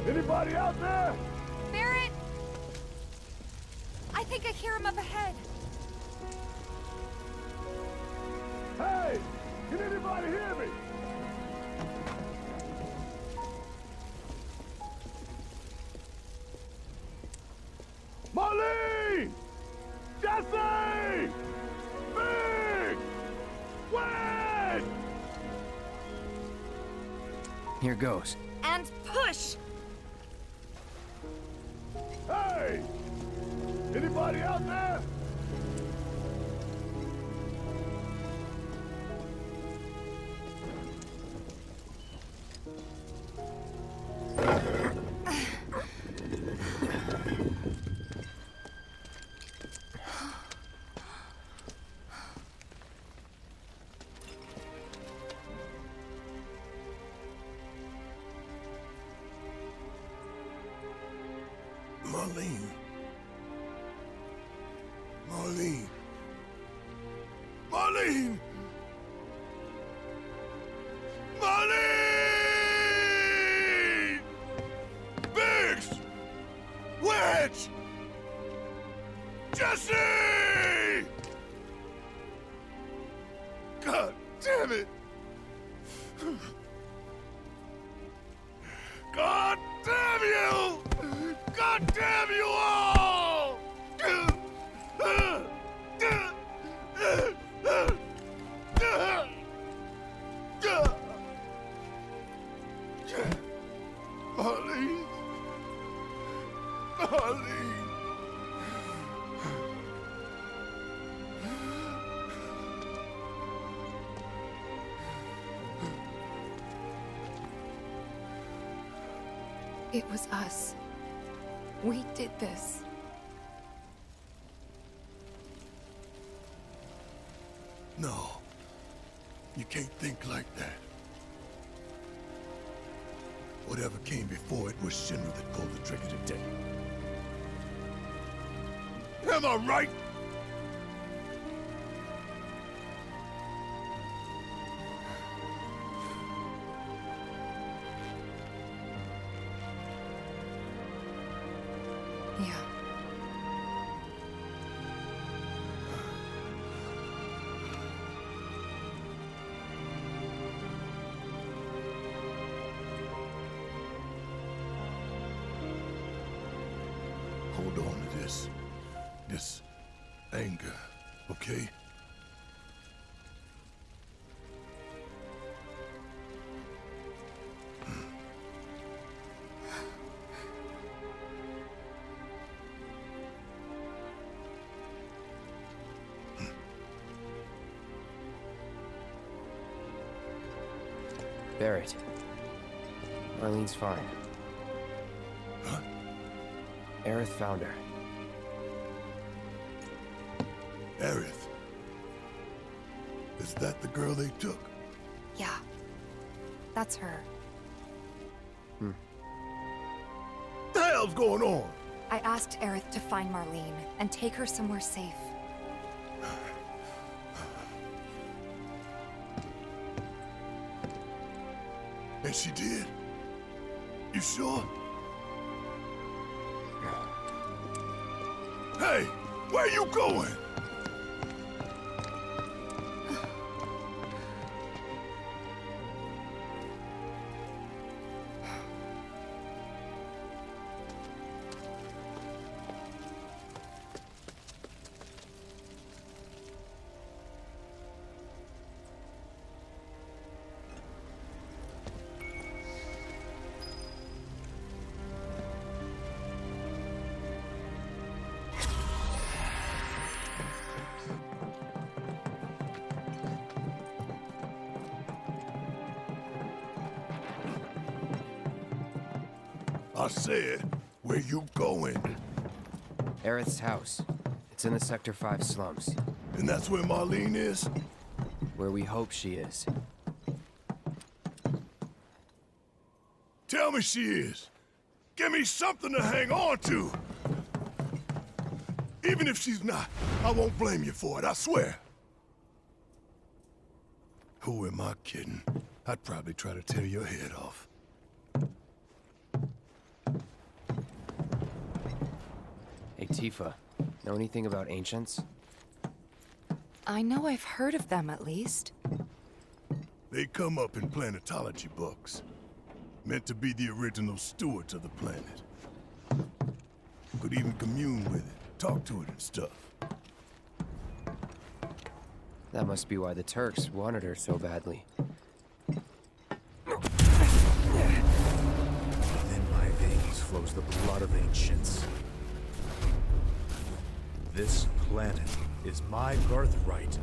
Anybody out there? Barrett! I think I hear him up ahead. Hey! Can anybody hear me? Marlene! Jesse! Big! Wait! Here goes. And push! Hey! Anybody out there? Marlene. Marlene. Marlene! Marlene! Biggs! Wedge! Jesse! God damn it! God damn you! God damn you all! Marlene. Marlene. It was us. We did this. No. You can't think like that. Whatever came before it was Shinra that pulled the trigger today. Am I right? Yeah. Hold on to this anger, okay? Barrett. Marlene's fine. Huh? Aerith found her. Aerith. Is that the girl they took? Yeah. That's her. What the hell's going on? I asked Aerith to find Marlene and take her somewhere safe. And she did? You sure? Hey, where you going? I said, where you going? Aerith's house. It's in the Sector 5 slums. And that's where Marlene is? Where we hope she is. Tell me she is. Give me something to hang on to. Even if she's not, I won't blame you for it, I swear. Who am I kidding? I'd probably try to tear your head off. Hey, Tifa. Know anything about ancients? I know I've heard of them at least. They come up in planetology books. Meant to be the original stewards of the planet. Could even commune with it, talk to it and stuff. That must be why the Turks wanted her so badly. Within my veins flows the blood of ancients. This planet is my birthright.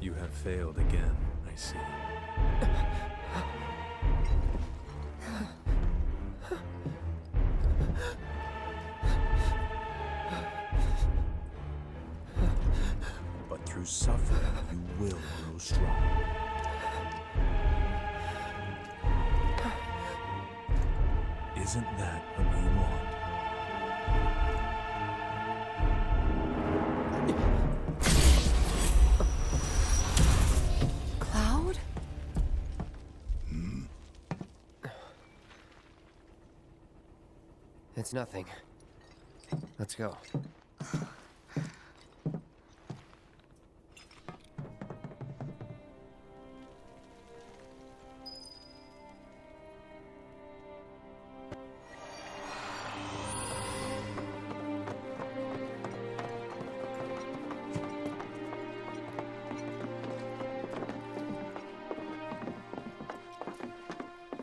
You have failed again, I see. But through suffering, you will grow strong. Isn't that what you want? Cloud? It's nothing. Let's go.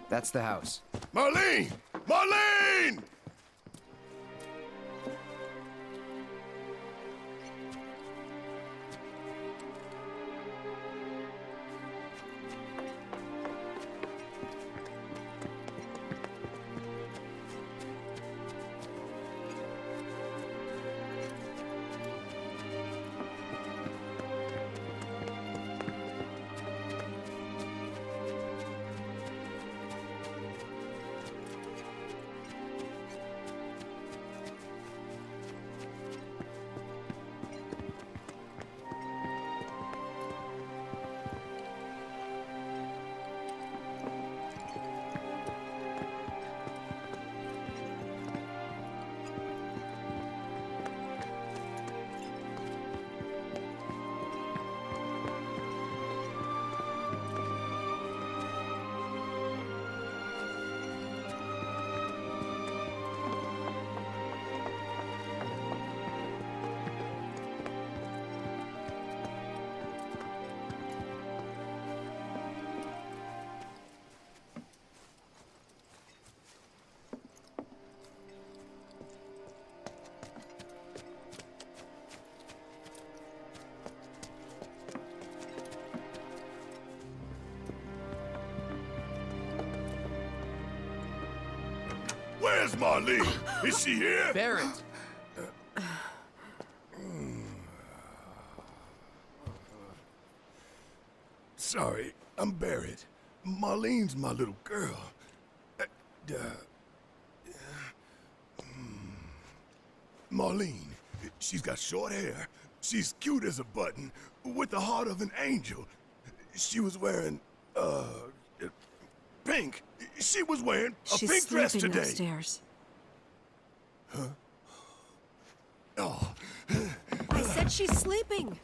That's the house. Marlene! Marlene! Where's Marlene? Is she here? Barrett! Sorry, I'm Barrett. Marlene's my little girl. Marlene, she's got short hair. She's cute as a button, with the heart of an angel. She was wearing, pink. She was wearing a She's pink dress sleeping today. upstairs. Oh, I said she's sleeping.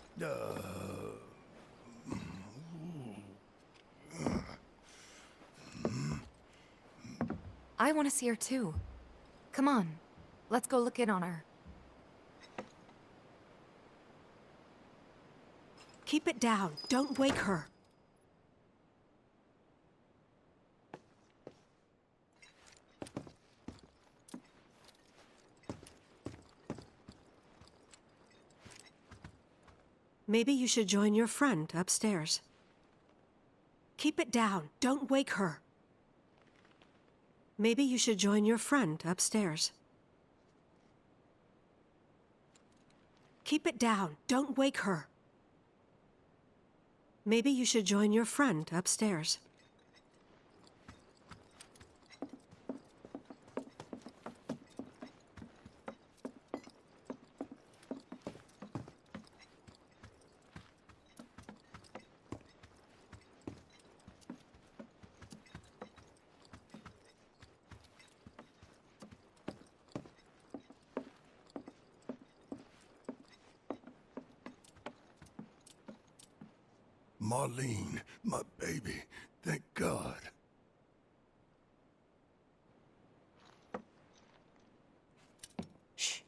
I want to see her too. Come on, let's go look in on her. Keep it down. Don't wake her. Maybe you should join your friend upstairs. Keep it down. Don't wake her. Maybe you should join your friend upstairs. Keep it down. Don't wake her. Maybe you should join your friend upstairs. Marlene, my baby. Thank God. Shh.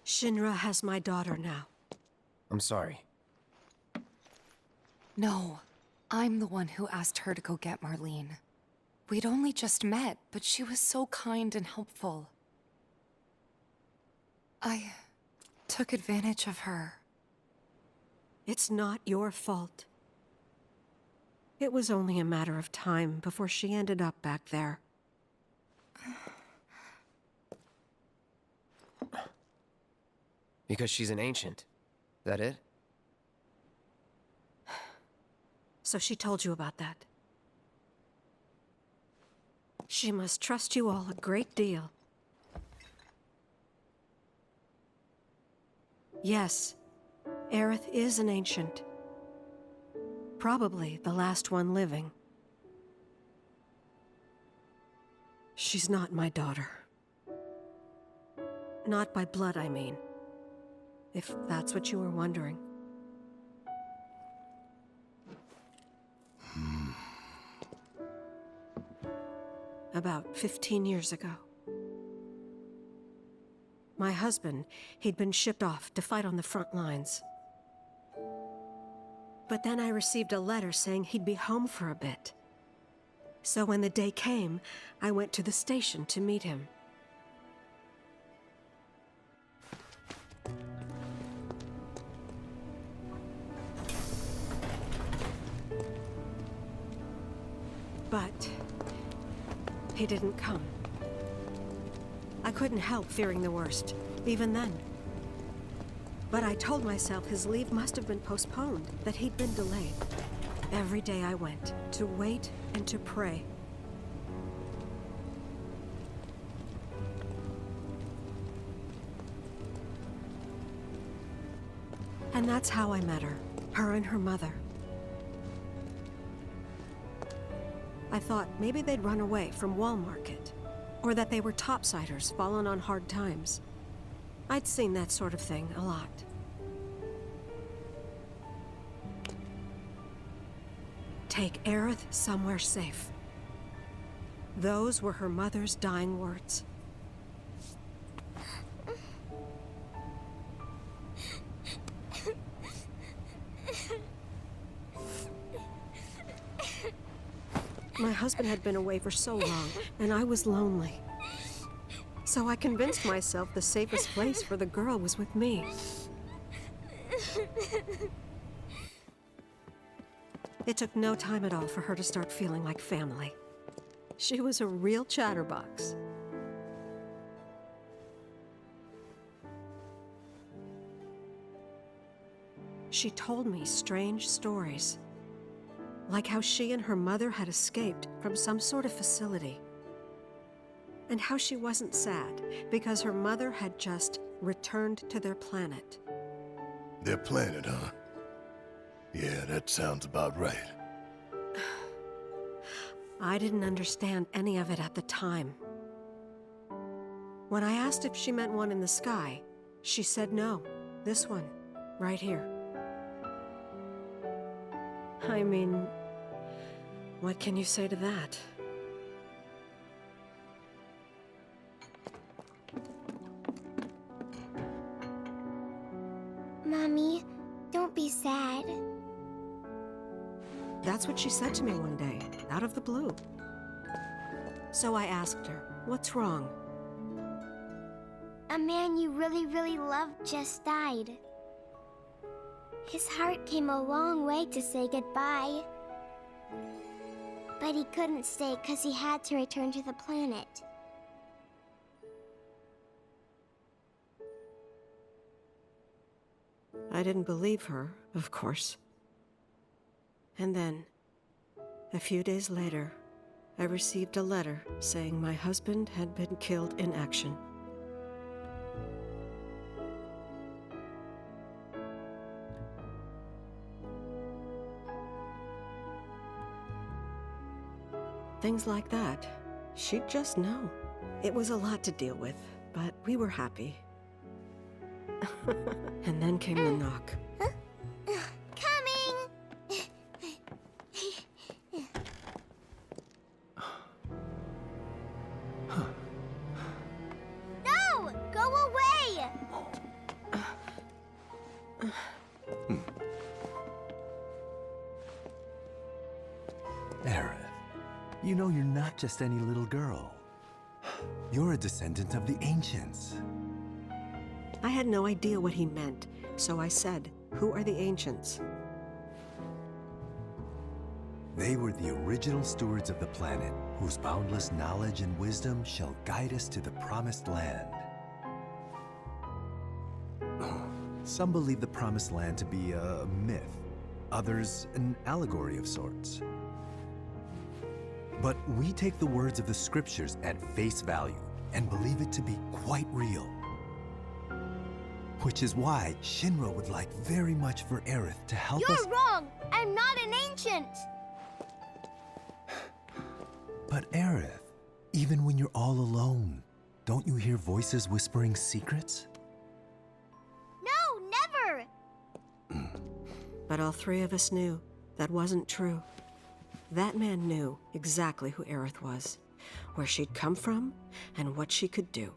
Shinra has my daughter now. I'm sorry. No, I'm the one who asked her to go get Marlene. We'd only just met, but she was so kind and helpful. I took advantage of her. It's not your fault. It was only a matter of time before she ended up back there. Because she's an ancient. That it? So she told you about that. She must trust you all a great deal. Yes, Aerith is an ancient. Probably the last one living. She's not my daughter. Not by blood, I mean. If that's what you were wondering. About 15 years ago. My husband, he'd been shipped off to fight on the front lines. But then I received a letter saying he'd be home for a bit. So when the day came, I went to the station to meet him. But he didn't come. I couldn't help fearing the worst, even then. But I told myself his leave must have been postponed, that he'd been delayed. Every day I went, to wait and to pray. And that's how I met her and her mother. I thought maybe they'd run away from Wall Market, or that they were topsiders fallen on hard times. I'd seen that sort of thing a lot. Take Aerith somewhere safe. Those were her mother's dying words. My husband had been away for so long, and I was lonely. So I convinced myself the safest place for the girl was with me. It took no time at all for her to start feeling like family. She was a real chatterbox. She told me strange stories. Like how she and her mother had escaped from some sort of facility. And how she wasn't sad because her mother had just returned to their planet. Their planet, huh? Yeah, that sounds about right. I didn't understand any of it at the time. When I asked if she meant one in the sky, she said no. This one, right here. I mean, what can you say to that? Mommy, don't be sad. That's what she said to me one day, out of the blue. So I asked her, what's wrong? A man you really, really loved just died. His heart came a long way to say goodbye. But he couldn't stay because he had to return to the planet. I didn't believe her, of course. And then, a few days later, I received a letter saying my husband had been killed in action. Things like that, she'd just know. It was a lot to deal with, but we were happy. And then came the knock. Coming! No! Go away! Aerith, you know you're not just any little girl. You're a descendant of the Ancients. I had no idea what he meant, so I said, "Who are the Ancients?" They were the original stewards of the planet, whose boundless knowledge and wisdom shall guide us to the Promised Land. Some believe the Promised Land to be a myth, others an allegory of sorts. But we take the words of the scriptures at face value and believe it to be quite real. Which is why Shinra would like very much for Aerith to help us— You're wrong! I'm not an ancient! But Aerith, even when you're all alone, don't you hear voices whispering secrets? No, never! But all three of us knew that wasn't true. That man knew exactly who Aerith was, where she'd come from, and what she could do.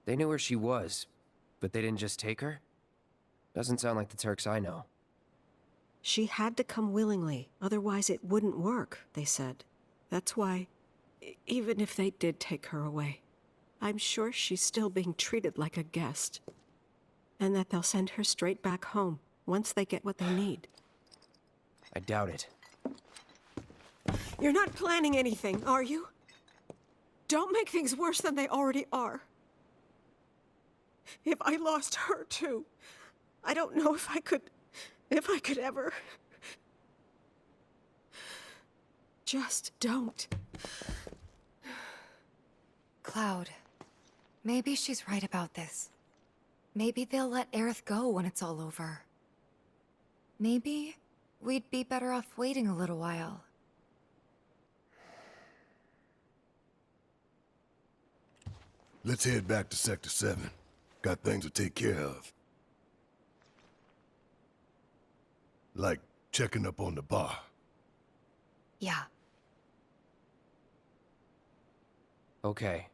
They knew where she was, but they didn't just take her? Doesn't sound like the Turks I know. She had to come willingly, otherwise it wouldn't work, they said. That's why, even if they did take her away, I'm sure she's still being treated like a guest. And that they'll send her straight back home, once they get what they need. I doubt it. You're not planning anything, are you? Don't make things worse than they already are. If I lost her too, I don't know if I could ever. Just don't. Cloud, maybe she's right about this. Maybe they'll let Aerith go when it's all over. Maybe we'd be better off waiting a little while. Let's head back to Sector 7. Got things to take care of. Like checking up on the bar. Yeah. Okay.